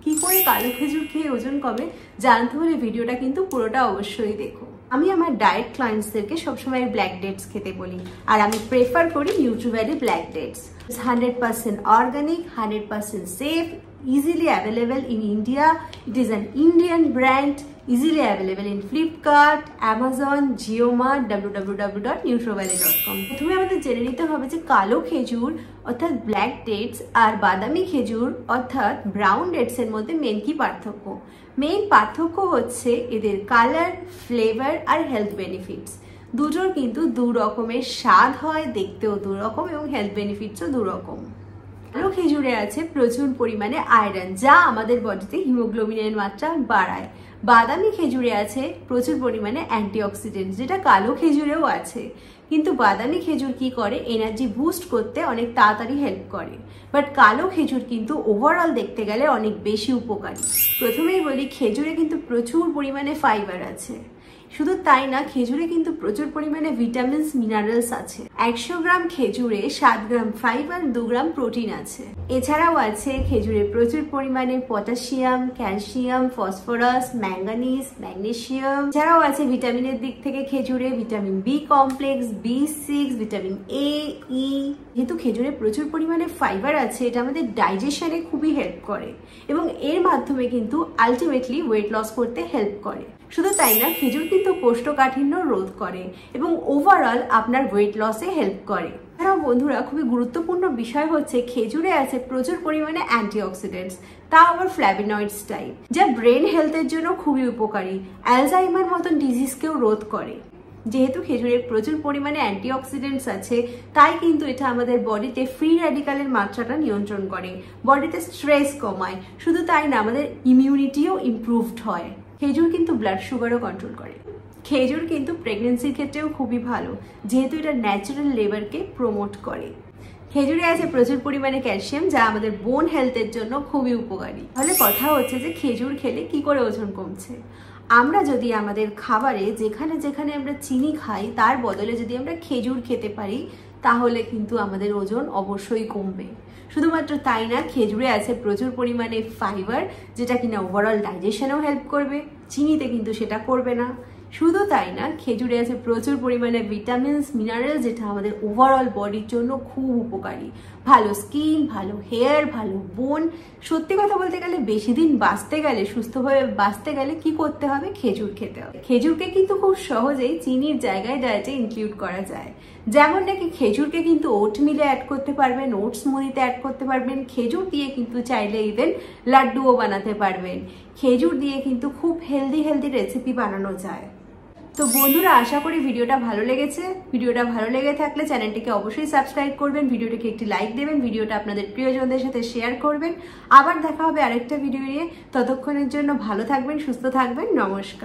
কি করে কালো খেজুর খেয়ে ওজন কমে জানতে হলে ভিডিওটা কিন্তু পুরোটা অবশ্যই দেখো। আমি আমার ডায়েট ক্লায়েন্টসদেরকে সবসময় ব্ল্যাক ডেটস খেতে বলি, আর আমি প্রেফার করি নিউট্রিভ্যালি black dates. 100% organic, 100% safe, easily available in India. It is an Indian brand, easily available in Flipkart, Amazon, JioMart, www.nutrivalley.com। প্রথমে আমাদের জেনে নিতে হবে যে কালো খেজুর অর্থাৎ ব্ল্যাক ডেটস আর বাদামি খেজুর অর্থাৎ ব্রাউন ডেটস এর মধ্যে মেন কি পার্থক্য। মেইন পার্থক্য হচ্ছে এদের কালার, ফ্লেভার আর হেলথ বেনিফিটস। দুটোর কিন্তু দু রকমের স্বাদ হয়, দেখতেও দু রকম এবং হেলথ বেনিফিটসও দু রকম। কালো খেজুরে আছে প্রচুর পরিমাণে আয়রন, যা আমাদের বডিতে হিমোগ্লোবিনের মাত্রা বাড়ায়। বাদামি খেজুরে আছে প্রচুর পরিমাণে অ্যান্টিঅক্সিডেন্ট, যেটা কালো খেজুরেও আছে। কিন্তু বাদামি খেজুর কি করে, এনার্জি বুস্ট করতে অনেক তাড়াতাড়ি হেল্প করে। বাট কালো খেজুর কিন্তু ওভারঅল দেখতে গেলে অনেক বেশি উপকারী। প্রথমেই বলি, খেজুরে কিন্তু প্রচুর পরিমাণে ফাইবার আছে। শুধু তাই না, খেজুরে কিন্তু প্রচুর পরিমাণে ভিটামিনস, মিনারেলস আছে। 100 গ্রাম খেজুরে 7 গ্রাম ফাইবার, 2 গ্রাম প্রোটিন আছে। এছাড়াও আছে খেজুরে প্রচুর পরিমাণে potassium, calcium, phosphorus, manganese, magnesium. এছাড়াও আছে ভিটামিনের দিক থেকে খেজুরে vitamin B complex, B6, vitamin A, E। যেহেতু খেজুরে প্রচুর পরিমাণে ফাইবার আছে, এটা আমাদের ডাইজেশনে খুবই হেল্প করে এবং এর মাধ্যমে কিন্তু আলটিমেটলি ওয়েট লস করতে হেল্প করে। শুধু তাই না, খেজুর কিন্তু কোষ্ঠকাঠিন্য রোধ করে এবং ওভারঅল আপনার ওয়েট লসে হেল্প করে। এছাড়াও বন্ধুরা, খুবই গুরুত্বপূর্ণ বিষয় হচ্ছে খেজুরে আছে প্রচুর পরিমাণে অ্যান্টিঅক্সিডেন্টস, তা আবার ফ্ল্যাভোনয়েডস টাইপ, যা ব্রেন হেলথের জন্য খুবই উপকারী। অ্যালজাইমার মতন ডিজিজকেও রোধ করে। যেহেতু খেজুরে প্রচুর পরিমাণে অ্যান্টিঅক্সিডেন্টস আছে, তাই কিন্তু এটা আমাদের বডিতে ফ্রি র্যাডিক্যালের মাত্রাটা নিয়ন্ত্রণ করে, বডিতে স্ট্রেস কমায়। শুধু তাই না, আমাদের ইমিউনিটিও ইমপ্রুভড হয়। খেজুর কিন্তু ব্লাড সুগারও কন্ট্রোল করে। খেজুর কিন্তু প্রেগনেন্সির ক্ষেত্রেও খুবই ভালো, যেহেতু এটা ন্যাচারাল লেবারকে প্রমোট করে। খেজুরে আছে প্রচুর পরিমাণে ক্যালসিয়াম, যা আমাদের বোন হেলথের জন্য খুবই উপকারী। তাহলে কথা হচ্ছে যে খেজুর খেলে কি করে ওজন কমছে। আমরা যদি আমাদের খাবারে যেখানে যেখানে আমরা চিনি খাই, তার বদলে যদি আমরা খেজুর খেতে পারি, তাহলে কিন্তু আমাদের ওজন অবশ্যই কমবে। শুধুমাত্র তাই না, খেজুরে আছে প্রচুর পরিমাণে ফাইবার, যেটা কিনা ওভারঅল ডাইজেশনেও হেল্প করবে। চিনিতে কিন্তু সেটা করবে না। শুধু তাই না, খেজুরে আছে প্রচুর পরিমাণে ভিটামিনস, মিনারেল, যেটা আমাদের ওভারঅল বডির জন্য খুব উপকারী। ভালো স্কিন, ভালো হেয়ার, ভালো বোন। সত্যি কথা বলতে গেলে, বেশি দিন বাঁচতে গেলে, সুস্থভাবে বাঁচতে গেলে কি করতে হবে, খেজুর খেতে হবে। খেজুরকে কিন্তু খুব সহজেই চিনির জায়গায় ডায়েটে ইনক্লুড করা যায়। যেমন নাকি খেজুরকে কিন্তু ওট মিলে অ্যাড করতে পারবেন, ওটস মুড়িতে অ্যাড করতে পারবেন। খেজুর দিয়ে কিন্তু চাইলে ইভেন লাড্ডুও বানাতে পারবেন। খেজুর দিয়ে কিন্তু খুব হেলদি রেসিপি বানানো যায়। তো বন্ধুরা, আশা করি ভিডিওটা ভালো লেগেছে। ভিডিওটা ভালো লেগে থাকলে চ্যানেলটিকে অবশ্যই সাবস্ক্রাইব করবেন, ভিডিওটিকে একটি লাইক দেবেন, ভিডিওটা আপনাদের প্রিয়জনদের সাথে শেয়ার করবেন। আবার দেখা হবে আরেকটা ভিডিও নিয়ে। ততক্ষণের জন্য ভালো থাকবেন, সুস্থ থাকবেন। নমস্কার।